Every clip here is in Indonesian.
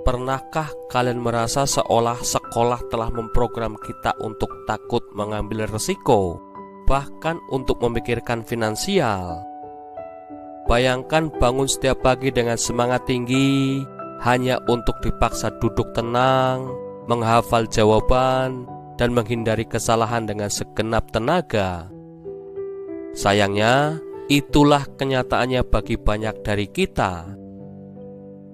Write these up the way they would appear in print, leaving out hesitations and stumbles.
Pernahkah kalian merasa seolah sekolah telah memprogram kita untuk takut mengambil risiko, bahkan untuk memikirkan finansial? Bayangkan bangun setiap pagi dengan semangat tinggi, hanya untuk dipaksa duduk tenang, menghafal jawaban, dan menghindari kesalahan dengan segenap tenaga. Sayangnya, itulah kenyataannya bagi banyak dari kita.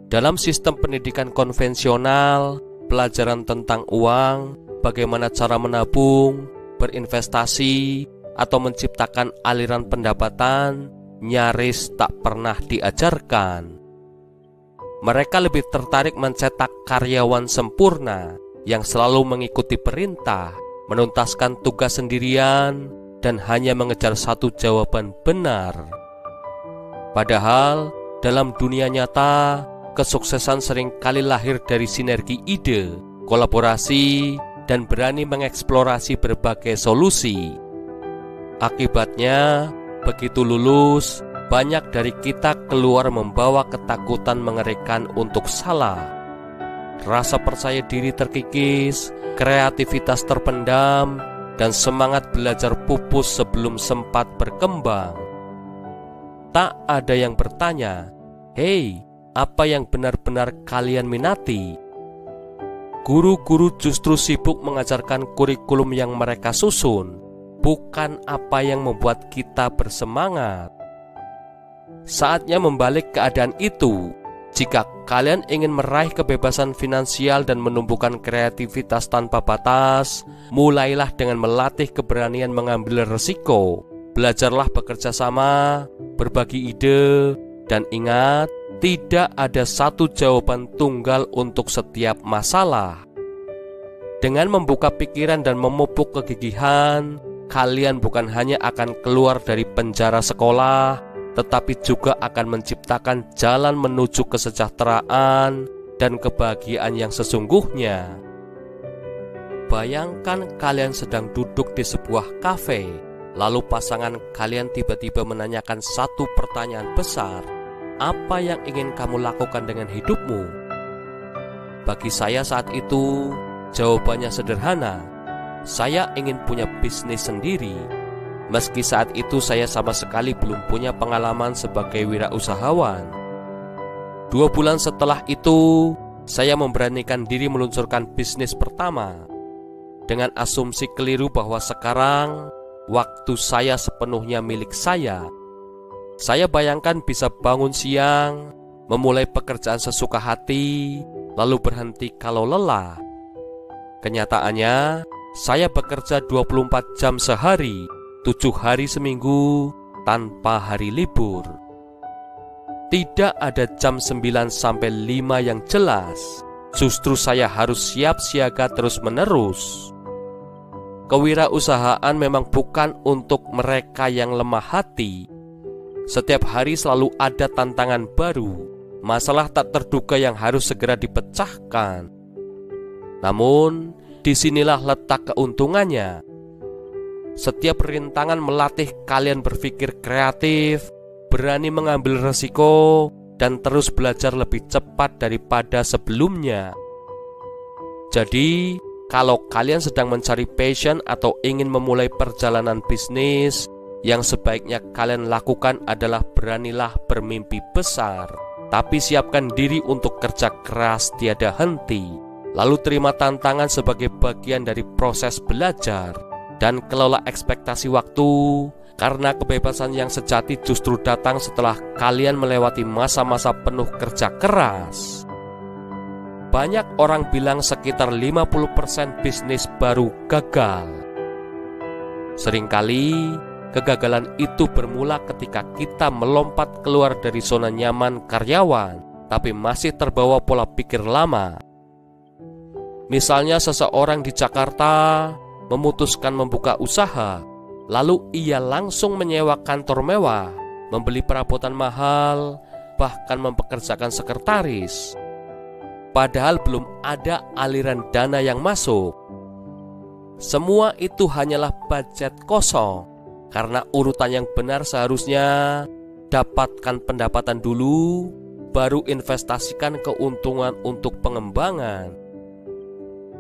Dalam sistem pendidikan konvensional, pelajaran tentang uang, bagaimana cara menabung, berinvestasi, atau menciptakan aliran pendapatan nyaris tak pernah diajarkan. Mereka lebih tertarik mencetak karyawan sempurna yang selalu mengikuti perintah, menuntaskan tugas sendirian, dan hanya mengejar satu jawaban benar. Padahal, dalam dunia nyata, kesuksesan seringkali lahir dari sinergi ide, kolaborasi, dan berani mengeksplorasi berbagai solusi. Akibatnya, begitu lulus, banyak dari kita keluar membawa ketakutan mengerikan untuk salah. Rasa percaya diri terkikis, kreativitas terpendam, dan semangat belajar pupus sebelum sempat berkembang. Tak ada yang bertanya, "Hei, apa yang benar-benar kalian minati?" Guru-guru justru sibuk mengajarkan kurikulum yang mereka susun, bukan apa yang membuat kita bersemangat. Saatnya membalik keadaan itu. Jika kalian ingin meraih kebebasan finansial dan menumbuhkan kreativitas tanpa batas, mulailah dengan melatih keberanian mengambil risiko. Belajarlah bekerja sama, berbagi ide, dan ingat, tidak ada satu jawaban tunggal untuk setiap masalah. Dengan membuka pikiran dan memupuk kegigihan, kalian bukan hanya akan keluar dari penjara sekolah, tetapi juga akan menciptakan jalan menuju kesejahteraan dan kebahagiaan yang sesungguhnya. Bayangkan kalian sedang duduk di sebuah kafe, lalu pasangan kalian tiba-tiba menanyakan satu pertanyaan besar. Apa yang ingin kamu lakukan dengan hidupmu? Bagi saya saat itu, jawabannya sederhana. Saya ingin punya bisnis sendiri. Meski saat itu saya sama sekali belum punya pengalaman sebagai wirausahawan. 2 bulan setelah itu, saya memberanikan diri meluncurkan bisnis pertama. Dengan asumsi keliru bahwa sekarang, waktu saya sepenuhnya milik saya. Saya bayangkan bisa bangun siang, memulai pekerjaan sesuka hati, lalu berhenti kalau lelah. Kenyataannya, saya bekerja 24 jam sehari, 7 hari seminggu, tanpa hari libur. Tidak ada jam 9 sampai 5 yang jelas. Justru saya harus siap siaga terus-menerus. Kewirausahaan memang bukan untuk mereka yang lemah hati. Setiap hari selalu ada tantangan baru, masalah tak terduga yang harus segera dipecahkan. Namun, disinilah letak keuntungannya. Setiap rintangan melatih kalian berpikir kreatif, berani mengambil resiko, dan terus belajar lebih cepat daripada sebelumnya. Jadi, kalau kalian sedang mencari passion atau ingin memulai perjalanan bisnis, yang sebaiknya kalian lakukan adalah beranilah bermimpi besar, tapi siapkan diri untuk kerja keras tiada henti. Lalu terima tantangan sebagai bagian dari proses belajar. Dan kelola ekspektasi waktu, karena kebebasan yang sejati justru datang setelah kalian melewati masa-masa penuh kerja keras. Banyak orang bilang sekitar 50% bisnis baru gagal. Seringkali, kegagalan itu bermula ketika kita melompat keluar dari zona nyaman karyawan, tapi masih terbawa pola pikir lama. Misalnya seseorang di Jakarta memutuskan membuka usaha, lalu ia langsung menyewa kantor mewah, membeli perabotan mahal, bahkan mempekerjakan sekretaris. Padahal belum ada aliran dana yang masuk. Semua itu hanyalah budget kosong, karena urutan yang benar seharusnya dapatkan pendapatan dulu, baru investasikan keuntungan untuk pengembangan.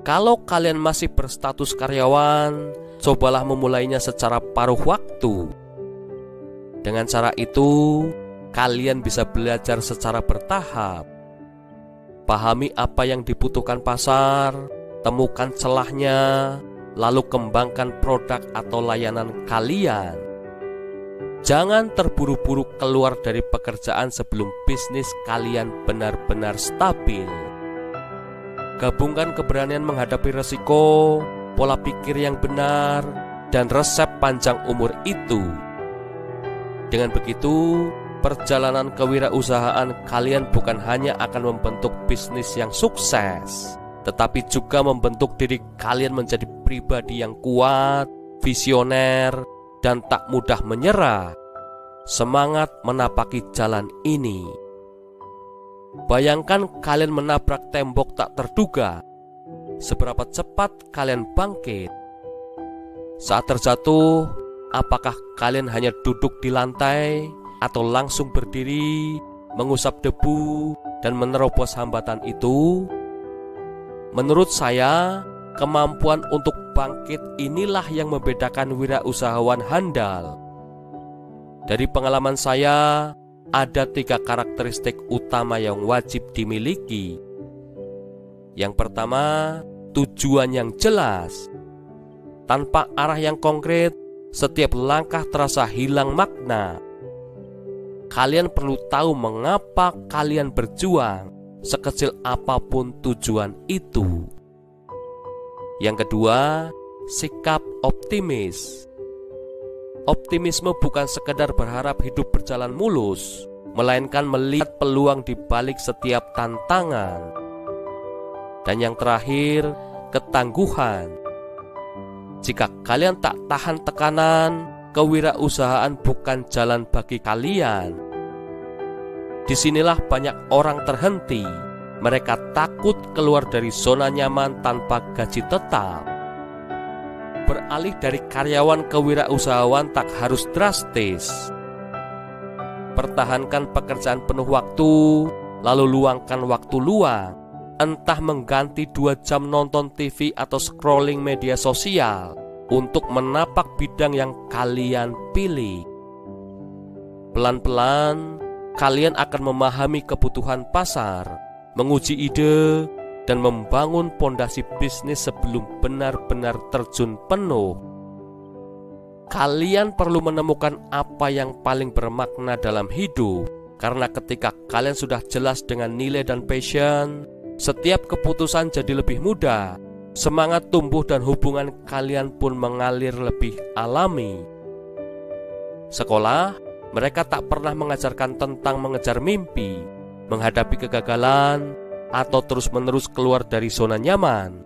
Kalau kalian masih berstatus karyawan, cobalah memulainya secara paruh waktu. Dengan cara itu, kalian bisa belajar secara bertahap. Pahami apa yang dibutuhkan pasar, temukan celahnya, lalu kembangkan produk atau layanan kalian. Jangan terburu-buru keluar dari pekerjaan sebelum bisnis kalian benar-benar stabil. Gabungkan keberanian menghadapi resiko, pola pikir yang benar, dan resep panjang umur itu. Dengan begitu, perjalanan kewirausahaan kalian bukan hanya akan membentuk bisnis yang sukses, tetapi juga membentuk diri kalian menjadi pribadi yang kuat, visioner, dan tak mudah menyerah. Semangat menapaki jalan ini. Bayangkan kalian menabrak tembok tak terduga. Seberapa cepat kalian bangkit? Saat terjatuh, apakah kalian hanya duduk di lantai atau langsung berdiri, mengusap debu, dan menerobos hambatan itu? Menurut saya, kemampuan untuk bangkit inilah yang membedakan wirausahawan handal. Dari pengalaman saya, ada 3 karakteristik utama yang wajib dimiliki. Yang pertama, tujuan yang jelas. Tanpa arah yang konkret, setiap langkah terasa hilang makna. Kalian perlu tahu mengapa kalian berjuang, sekecil apapun tujuan itu. Yang kedua, sikap optimis. Optimisme bukan sekedar berharap hidup berjalan mulus, melainkan melihat peluang di balik setiap tantangan. Dan yang terakhir, ketangguhan. Jika kalian tak tahan tekanan, kewirausahaan bukan jalan bagi kalian. Disinilah banyak orang terhenti. Mereka takut keluar dari zona nyaman tanpa gaji tetap. Beralih dari karyawan ke wirausahawan tak harus drastis. Pertahankan pekerjaan penuh waktu, lalu luangkan waktu luang. Entah mengganti 2 jam nonton TV atau scrolling media sosial untuk menapak bidang yang kalian pilih. Pelan-pelan, kalian akan memahami kebutuhan pasar, menguji ide, dan membangun pondasi bisnis sebelum benar-benar terjun penuh. Kalian perlu menemukan apa yang paling bermakna dalam hidup, karena ketika kalian sudah jelas dengan nilai dan passion, setiap keputusan jadi lebih mudah, semangat tumbuh dan hubungan kalian pun mengalir lebih alami. Sekolah, mereka tak pernah mengajarkan tentang mengejar mimpi, menghadapi kegagalan, atau terus-menerus keluar dari zona nyaman.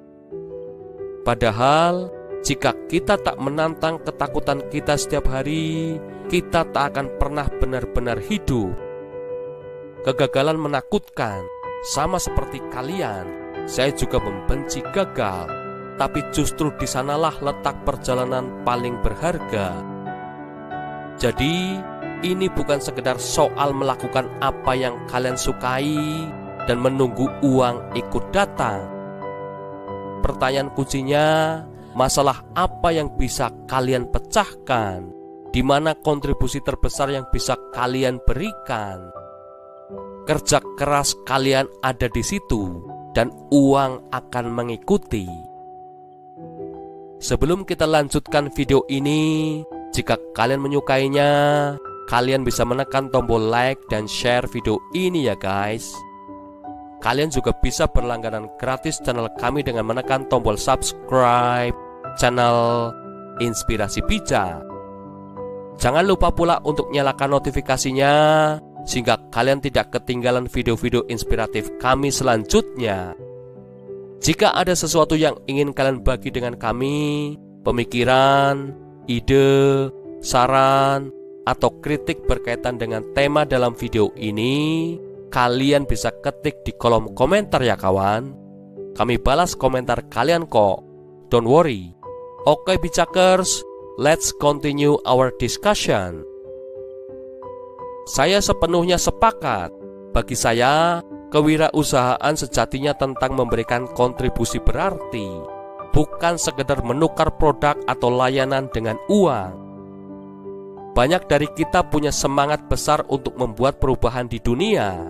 Padahal, jika kita tak menantang ketakutan kita setiap hari, kita tak akan pernah benar-benar hidup. Kegagalan menakutkan, sama seperti kalian. Saya juga membenci gagal, tapi justru di sanalah letak perjalanan paling berharga. Jadi, ini bukan sekedar soal melakukan apa yang kalian sukai dan menunggu uang ikut datang. Pertanyaan kuncinya, masalah apa yang bisa kalian pecahkan? Di mana kontribusi terbesar yang bisa kalian berikan? Kerja keras kalian ada di situ, dan uang akan mengikuti. Sebelum kita lanjutkan video ini, jika kalian menyukainya, kalian bisa menekan tombol like dan share video ini ya guys. Kalian juga bisa berlangganan gratis channel kami dengan menekan tombol subscribe channel Inspirasi Bijak. Jangan lupa pula untuk nyalakan notifikasinya, sehingga kalian tidak ketinggalan video-video inspiratif kami selanjutnya. Jika ada sesuatu yang ingin kalian bagi dengan kami, pemikiran, ide, saran, atau kritik berkaitan dengan tema dalam video ini, kalian bisa ketik di kolom komentar ya kawan. Kami balas komentar kalian kok. Don't worry. Oke Bijakers, let's continue our discussion. Saya sepenuhnya sepakat Bagi saya, kewirausahaan sejatinya tentang memberikan kontribusi berarti, bukan sekedar menukar produk atau layanan dengan uang. Banyak dari kita punya semangat besar untuk membuat perubahan di dunia,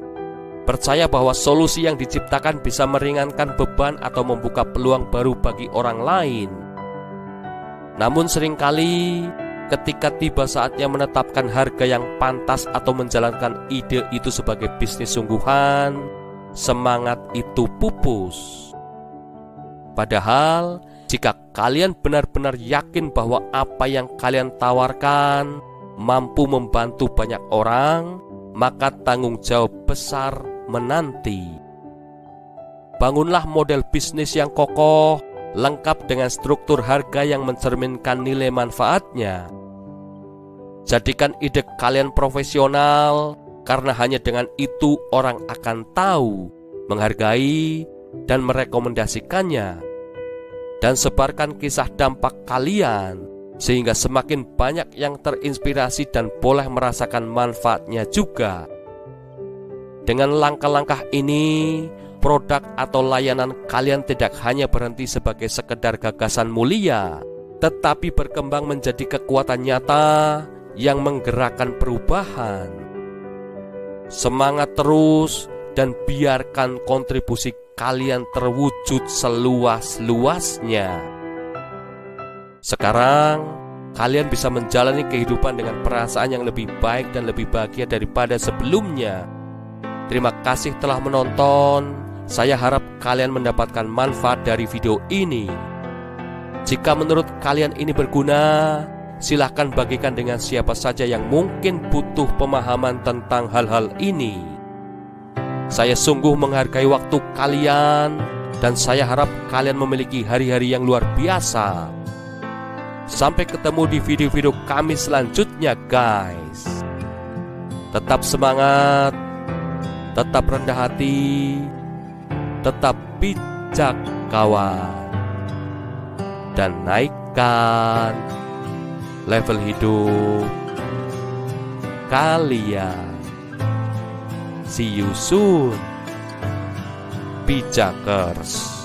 percaya bahwa solusi yang diciptakan bisa meringankan beban atau membuka peluang baru bagi orang lain. Namun seringkali ketika tiba saatnya menetapkan harga yang pantas atau menjalankan ide itu sebagai bisnis sungguhan, semangat itu pupus. Padahal, jika kalian benar-benar yakin bahwa apa yang kalian tawarkan mampu membantu banyak orang, maka tanggung jawab besar menanti. Bangunlah model bisnis yang kokoh, lengkap dengan struktur harga yang mencerminkan nilai manfaatnya. Jadikan ide kalian profesional, karena hanya dengan itu orang akan tahu, menghargai, dan merekomendasikannya. Dan sebarkan kisah dampak kalian, sehingga semakin banyak yang terinspirasi dan boleh merasakan manfaatnya juga. Dengan langkah-langkah ini, produk atau layanan kalian tidak hanya berhenti sebagai sekedar gagasan mulia, tetapi berkembang menjadi kekuatan nyata yang menggerakkan perubahan. Semangat terus dan biarkan kontribusi kalian terwujud seluas-luasnya. Sekarang, kalian bisa menjalani kehidupan dengan perasaan yang lebih baik dan lebih bahagia daripada sebelumnya. Terima kasih telah menonton. Saya harap kalian mendapatkan manfaat dari video ini. Jika menurut kalian ini berguna, silahkan bagikan dengan siapa saja yang mungkin butuh pemahaman tentang hal-hal ini. Saya sungguh menghargai waktu kalian, dan saya harap kalian memiliki hari-hari yang luar biasa. Sampai ketemu di video-video kami selanjutnya, guys. Tetap semangat, tetap rendah hati, tetap bijak kawan, dan naikkan level hidup kalian. See you soon, Bijakers.